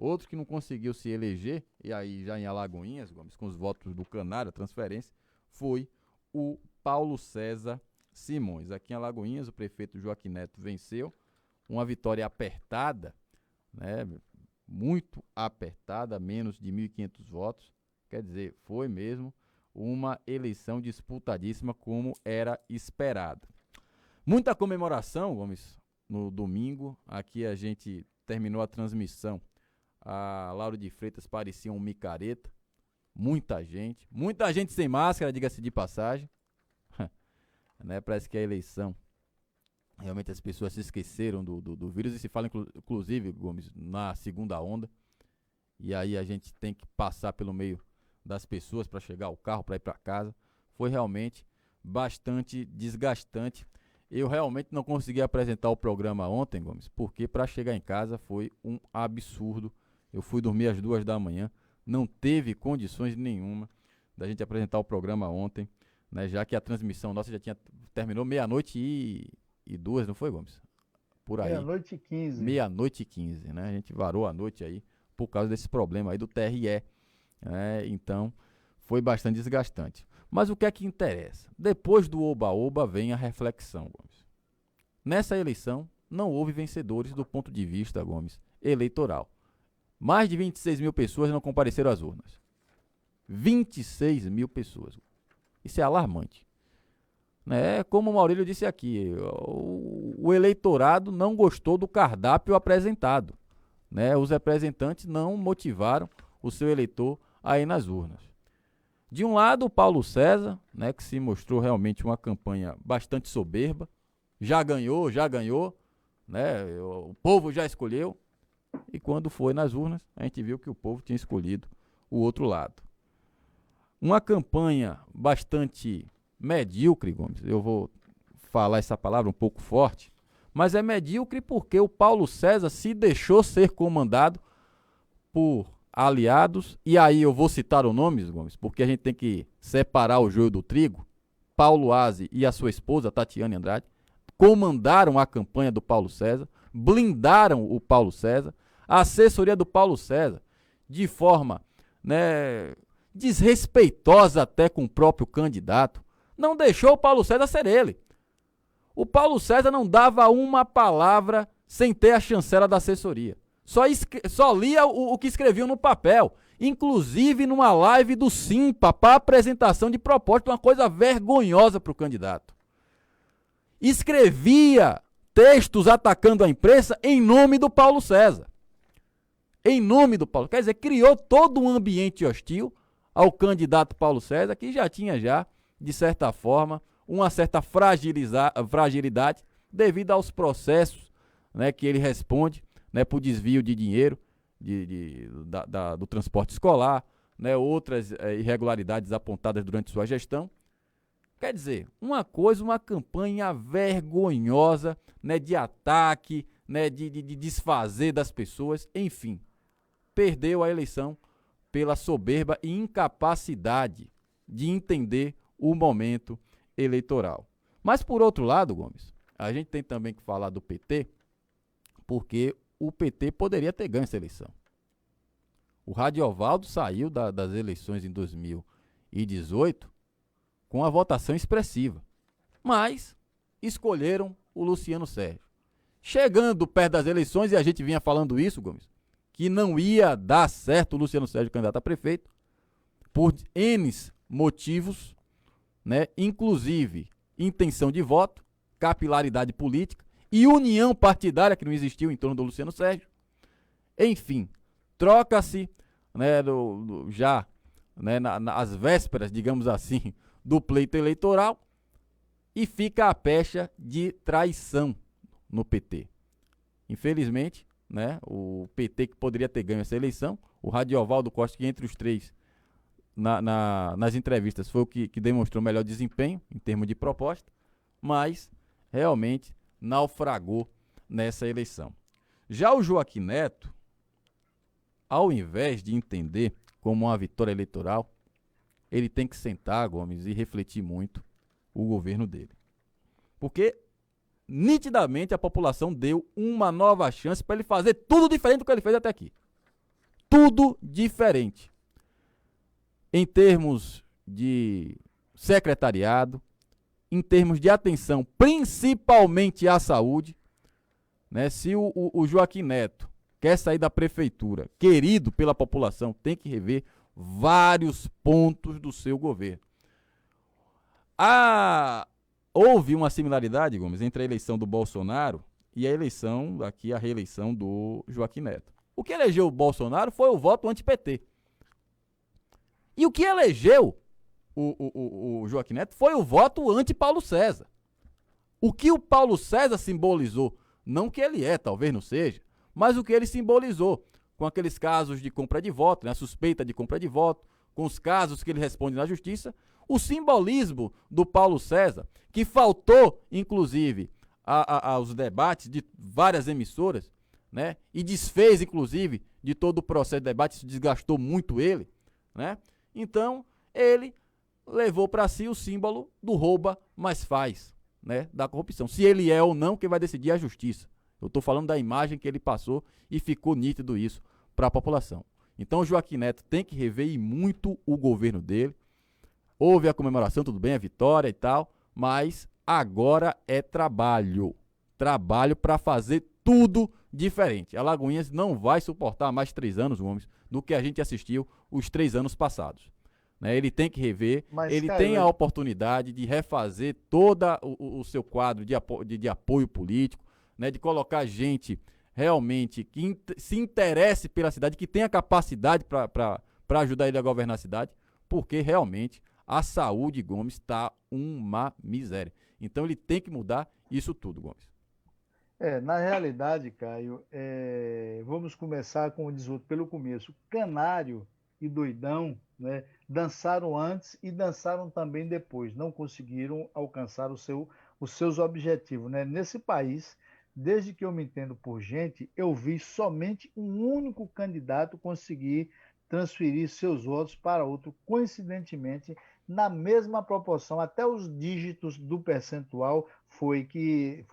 Outro que não conseguiu se eleger, e aí já em Alagoinhas, Gomes, com os votos do Canário, a transferência, foi o Paulo César Simões. Aqui em Alagoinhas, o prefeito Joaquim Neto venceu, uma vitória apertada, né, muito apertada, menos de 1.500 votos, quer dizer, foi mesmo uma eleição disputadíssima como era esperado. Muita comemoração, Gomes, no domingo, aqui a gente terminou a transmissão, a Lauro de Freitas parecia um micareta, muita gente sem máscara, diga-se de passagem, né? Parece que a eleição, realmente as pessoas se esqueceram do vírus e se fala, inclusive, Gomes, na segunda onda, e aí a gente tem que passar pelo meio das pessoas para chegar ao carro, para ir para casa. Foi realmente bastante desgastante. Eu realmente não consegui apresentar o programa ontem, Gomes, porque para chegar em casa foi um absurdo. Eu fui dormir às 2 da manhã, não teve condições nenhuma da gente apresentar o programa ontem, né, já que a transmissão nossa já terminou meia-noite e 2, não foi, Gomes? Por aí. Meia-noite e 15. Meia-noite e 15, né? A gente varou a noite aí por causa desse problema aí do TRE. Né? Então, foi bastante desgastante. Mas o que é que interessa? Depois do oba-oba vem a reflexão, Gomes. Nessa eleição, não houve vencedores do ponto de vista, Gomes, eleitoral. Mais de 26 mil pessoas não compareceram às urnas. 26 mil pessoas. Isso é alarmante. Né? Como o Maurílio disse aqui, o eleitorado não gostou do cardápio apresentado. Né? Os representantes não motivaram o seu eleitor a ir nas urnas. De um lado, o Paulo César, né, que se mostrou realmente uma campanha bastante soberba, já ganhou, né, o povo já escolheu, e quando foi nas urnas, a gente viu que o povo tinha escolhido o outro lado. Uma campanha bastante medíocre, Gomes, eu vou falar essa palavra um pouco forte, mas é medíocre porque o Paulo César se deixou ser comandado por aliados, e aí eu vou citar os nomes, Gomes, porque a gente tem que separar o joio do trigo. Paulo Aze e a sua esposa, Tatiane Andrade, comandaram a campanha do Paulo César, blindaram o Paulo César, a assessoria do Paulo César, de forma, né, desrespeitosa até com o próprio candidato, não deixou o Paulo César ser ele. O Paulo César não dava uma palavra sem ter a chancela da assessoria. Só lia o que escreviam no papel, inclusive numa live do Simpa para apresentação de proposta, uma coisa vergonhosa para o candidato. Escrevia textos atacando a imprensa em nome do Paulo César. Em nome do Paulo. Quer dizer, criou todo um ambiente hostil ao candidato Paulo César, que já tinha de certa forma, uma certa fragilidade devido aos processos, né, que ele responde, né, por desvio de dinheiro do transporte escolar, né, outras irregularidades apontadas durante sua gestão. Quer dizer, uma campanha vergonhosa, né, de ataque, né, de desfazer das pessoas, enfim. Perdeu a eleição pela soberba e incapacidade de entender o momento eleitoral. Mas, por outro lado, Gomes, a gente tem também que falar do PT, porque o PT poderia ter ganho essa eleição. O Radiovaldo saiu das eleições em 2018 com a votação expressiva, mas escolheram o Luciano Sérgio. Chegando perto das eleições, e a gente vinha falando isso, Gomes, que não ia dar certo o Luciano Sérgio candidato a prefeito, por N motivos, né, inclusive intenção de voto, capilaridade política e união partidária que não existiu em torno do Luciano Sérgio. Enfim, troca-se, né, já, né, nas vésperas, digamos assim, do pleito eleitoral, e fica a pecha de traição no PT. Infelizmente, né, o PT que poderia ter ganho essa eleição, o Radiovaldo Costa, que entre os três, nas entrevistas, foi o que demonstrou melhor desempenho em termos de proposta, mas realmente naufragou nessa eleição. Já o Joaquim Neto, ao invés de entender como uma vitória eleitoral, ele tem que sentar, Gomes, e refletir muito o governo dele. Porque, nitidamente, a população deu uma nova chance para ele fazer tudo diferente do que ele fez até aqui. tudo diferente. Em termos de secretariado, em termos de atenção, principalmente à saúde, né? Se o Joaquim Neto quer sair da prefeitura, querido pela população, tem que rever vários pontos do seu governo. Houve uma similaridade, Gomes, entre a eleição do Bolsonaro e a reeleição do Joaquim Neto. O que elegeu o Bolsonaro foi o voto anti-PT. E o que elegeu o Joaquim Neto foi o voto anti-Paulo César. O que o Paulo César simbolizou, não que ele é, talvez não seja, mas o que ele simbolizou, com aqueles casos de compra de voto, né, a suspeita de compra de voto, com os casos que ele responde na justiça, o simbolismo do Paulo César, que faltou, inclusive, aos debates de várias emissoras, né, e desfez, inclusive, de todo o processo de debate, isso desgastou muito ele, né? Então, ele levou para si o símbolo do rouba, mas faz, né, da corrupção. Se ele é ou não, quem vai decidir é a justiça. Eu estou falando da imagem que ele passou e ficou nítido isso para a população. Então, o Joaquim Neto tem que rever muito o governo dele. Houve a comemoração, tudo bem, a vitória e tal, mas agora é trabalho. Trabalho para fazer tudo diferente. A Alagoinhas não vai suportar mais 3 anos, Gomes, do que a gente assistiu os 3 anos passados. Né? Ele tem que rever, ele tem a oportunidade de refazer todo o seu quadro de apoio político, né? De colocar gente realmente que se interesse pela cidade, que tenha capacidade para ajudar ele a governar a cidade, porque realmente a saúde, Gomes, está uma miséria. Então ele tem que mudar isso tudo, Gomes. Na realidade, Caio, vamos começar, como diz outro, pelo começo. Canário e Doidão, né, dançaram antes e dançaram também depois. Não conseguiram alcançar os seus objetivos. Né? Nesse país, desde que eu me entendo por gente, eu vi somente um único candidato conseguir transferir seus votos para outro, coincidentemente, na mesma proporção, até os dígitos do percentual foi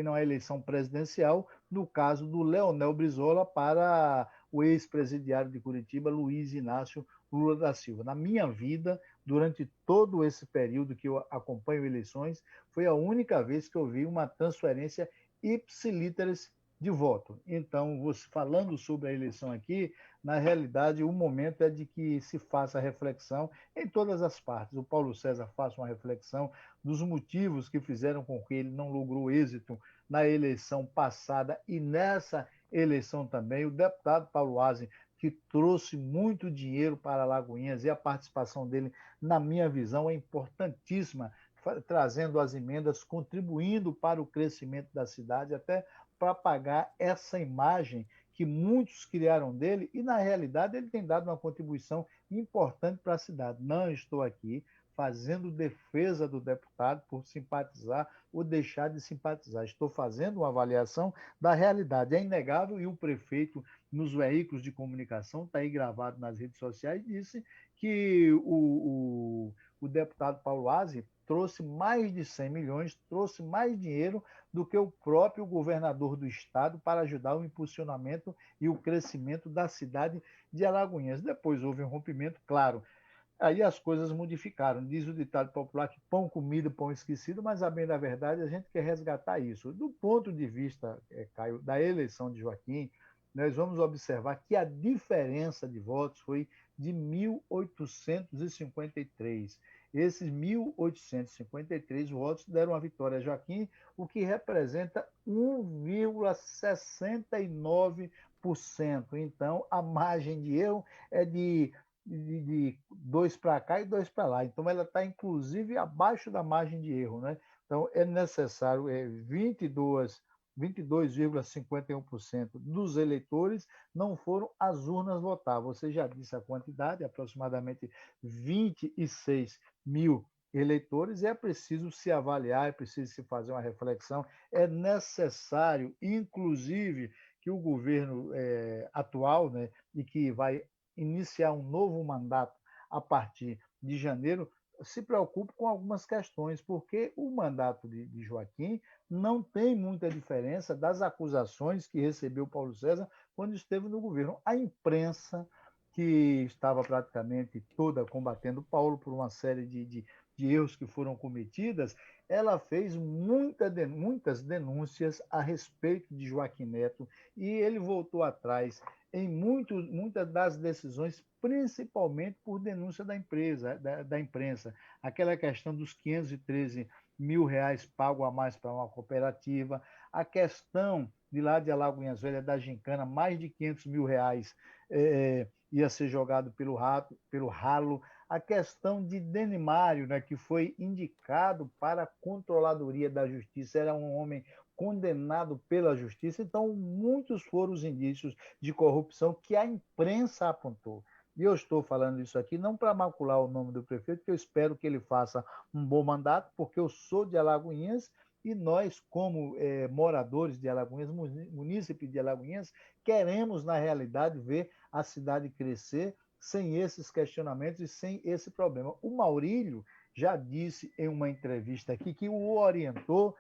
na eleição presidencial, no caso do Leonel Brizola para o ex-presidiário de Curitiba, Luiz Inácio Lula da Silva. Na minha vida, durante todo esse período que eu acompanho eleições, foi a única vez que eu vi uma transferência ipsilíteres de voto. Então, você falando sobre a eleição aqui, na realidade, o momento é de que se faça reflexão em todas as partes. O Paulo César faça uma reflexão dos motivos que fizeram com que ele não logrou êxito na eleição passada e nessa eleição também. O deputado Paulo Aze, que trouxe muito dinheiro para Alagoinhas, e a participação dele, na minha visão, é importantíssima, trazendo as emendas, contribuindo para o crescimento da cidade, até para pagar essa imagem que muitos criaram dele, e na realidade ele tem dado uma contribuição importante para a cidade. Não estou aqui fazendo defesa do deputado por simpatizar ou deixar de simpatizar. Estou fazendo uma avaliação da realidade. É inegável, e o prefeito, nos veículos de comunicação, está aí gravado nas redes sociais, disse que o deputado Paulo Aze trouxe mais de 100 milhões, trouxe mais dinheiro do que o próprio governador do estado para ajudar o impulsionamento e o crescimento da cidade de Alagoinhas. Depois houve um rompimento, claro. Aí as coisas modificaram. Diz o ditado popular que pão comido, pão esquecido, mas a bem da verdade a gente quer resgatar isso. Do ponto de vista, Caio, da eleição de Joaquim, nós vamos observar que a diferença de votos foi de 1.853. Esses 1.853 votos deram a vitória a Joaquim, o que representa 1,69%. Então, a margem de erro é de 2 para cá e 2 para lá. Então, ela está, inclusive, abaixo da margem de erro. Né? Então, é necessário 22,51% dos eleitores não foram às urnas votar. Você já disse a quantidade, aproximadamente 26 mil eleitores, e é preciso se avaliar, é preciso se fazer uma reflexão, é necessário, inclusive, que o governo atual, né, e que vai iniciar um novo mandato a partir de janeiro, se preocupe com algumas questões, porque o mandato de Joaquim não tem muita diferença das acusações que recebeu Paulo César quando esteve no governo. A imprensa que estava praticamente toda combatendo Paulo por uma série de erros que foram cometidas, ela fez muitas denúncias a respeito de Joaquim Neto e ele voltou atrás em muitas das decisões, principalmente por denúncia da imprensa. Aquela questão dos 513 mil reais pago a mais para uma cooperativa, a questão de lá de Alagoinhas Velhas, da gincana, mais de 500 mil reais ia ser jogado pelo ralo, a questão de Denimário, né, que foi indicado para a Controladoria da Justiça, era um homem condenado pela Justiça, então muitos foram os indícios de corrupção que a imprensa apontou. E eu estou falando isso aqui não para macular o nome do prefeito, que eu espero que ele faça um bom mandato, porque eu sou de Alagoinhas e nós, como moradores de Alagoinhas, munícipe de Alagoinhas, queremos, na realidade, ver a cidade crescer sem esses questionamentos e sem esse problema. O Maurílio já disse em uma entrevista aqui que o orientou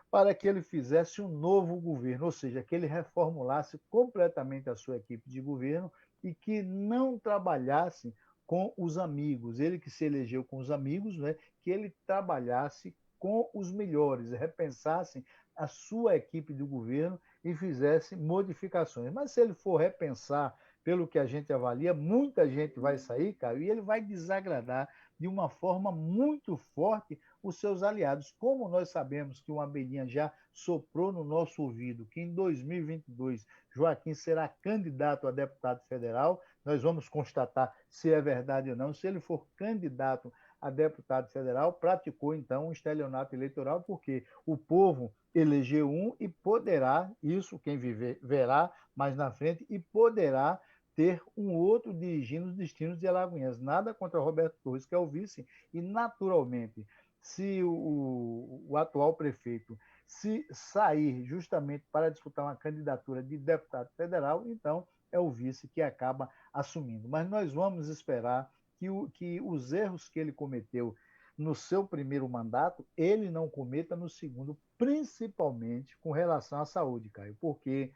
para que ele fizesse um novo governo, ou seja, que ele reformulasse completamente a sua equipe de governo e que não trabalhasse com os amigos, ele que se elegeu com os amigos, né, que ele trabalhasse com os melhores, repensasse a sua equipe de governo e fizesse modificações. Mas se ele for repensar, pelo que a gente avalia, muita gente vai sair, Caio, e ele vai desagradar de uma forma muito forte os seus aliados. Como nós sabemos que uma abelhinha já soprou no nosso ouvido que em 2022 Joaquim será candidato a deputado federal, nós vamos constatar se é verdade ou não. Se ele for candidato a deputado federal, praticou então um estelionato eleitoral, porque o povo elegeu um e poderá, isso quem viver verá mais na frente, e poderá ter um outro dirigindo os destinos de Alagoinhas. Nada contra Roberto Torres, que é o vice, e naturalmente, se o atual prefeito se sair justamente para disputar uma candidatura de deputado federal, então é o vice que acaba assumindo. Mas nós vamos esperar que os erros que ele cometeu no seu primeiro mandato, ele não cometa no segundo, principalmente com relação à saúde, Caio, porque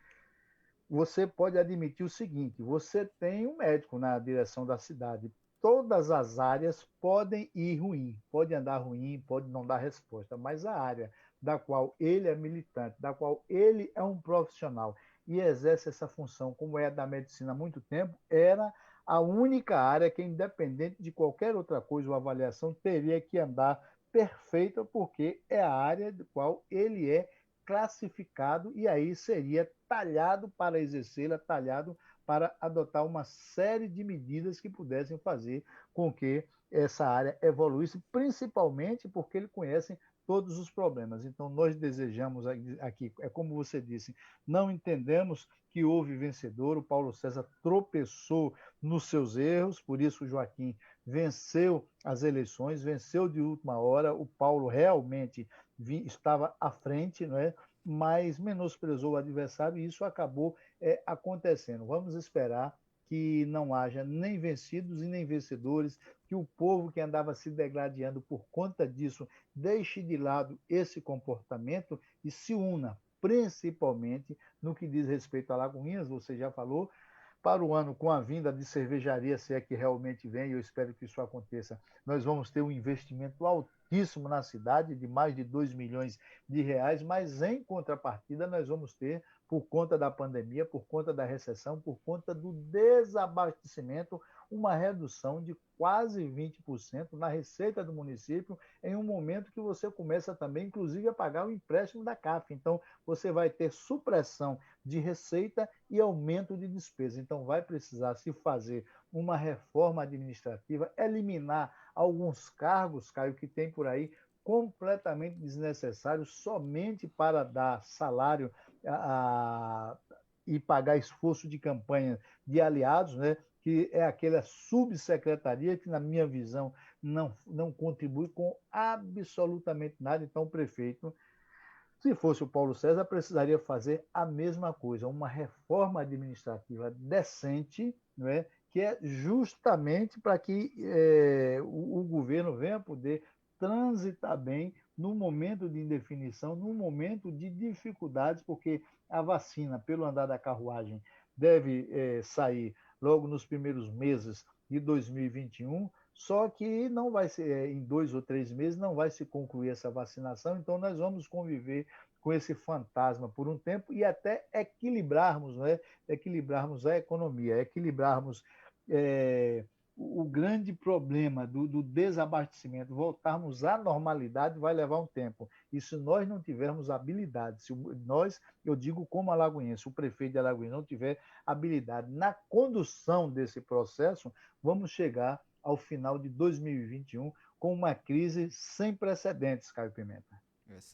você pode admitir o seguinte: você tem um médico na direção da cidade. Todas as áreas podem ir ruim, pode andar ruim, pode não dar resposta, mas a área da qual ele é militante, da qual ele é um profissional e exerce essa função, como é a da medicina há muito tempo, era a única área que, independente de qualquer outra coisa ou avaliação, teria que andar perfeita, porque é a área da qual ele é classificado e aí seria talhado para exercê-la, talhado para adotar uma série de medidas que pudessem fazer com que essa área evoluísse, principalmente porque ele conhece todos os problemas. Então, nós desejamos aqui, é como você disse, não entendemos que houve vencedor, o Paulo César tropeçou nos seus erros, por isso o Joaquim venceu as eleições, venceu de última hora, o Paulo realmente estava à frente, não é? Mas menosprezou o adversário e isso acabou acontecendo. Vamos esperar que não haja nem vencidos e nem vencedores, que o povo que andava se degladiando por conta disso deixe de lado esse comportamento e se una, principalmente no que diz respeito a Lagoinhas, você já falou, para o ano, com a vinda de cervejaria, se é que realmente vem, eu espero que isso aconteça, nós vamos ter um investimento altíssimo na cidade, de mais de 2 milhões de reais, mas em contrapartida nós vamos ter, por conta da pandemia, por conta da recessão, por conta do desabastecimento, uma redução de quase 20% na receita do município, em um momento que você começa também, inclusive, a pagar o empréstimo da CAF. Então, você vai ter supressão de receita e aumento de despesa. Então, vai precisar se fazer uma reforma administrativa, eliminar alguns cargos, Caio, que tem por aí completamente desnecessários somente para dar salário e pagar esforço de campanha de aliados, né? Que é aquela subsecretaria que, na minha visão, não contribui com absolutamente nada. Então, o prefeito, se fosse o Paulo César, precisaria fazer a mesma coisa, uma reforma administrativa decente, não é? Que é justamente para que o governo venha poder transitar bem no momento de indefinição, no momento de dificuldades, porque a vacina, pelo andar da carruagem, deve sair logo nos primeiros meses de 2021, só que não vai ser, em 2 ou 3 meses, não vai se concluir essa vacinação, então nós vamos conviver com esse fantasma por um tempo e até equilibrarmos, né? Equilibrarmos a economia, equilibrarmos é, o grande problema do desabastecimento, voltarmos à normalidade vai levar um tempo. E se nós não tivermos habilidade, se nós, eu digo como alagoense, o prefeito de Alagoinhas não tiver habilidade na condução desse processo, vamos chegar ao final de 2021 com uma crise sem precedentes, Caio Pimenta. Essa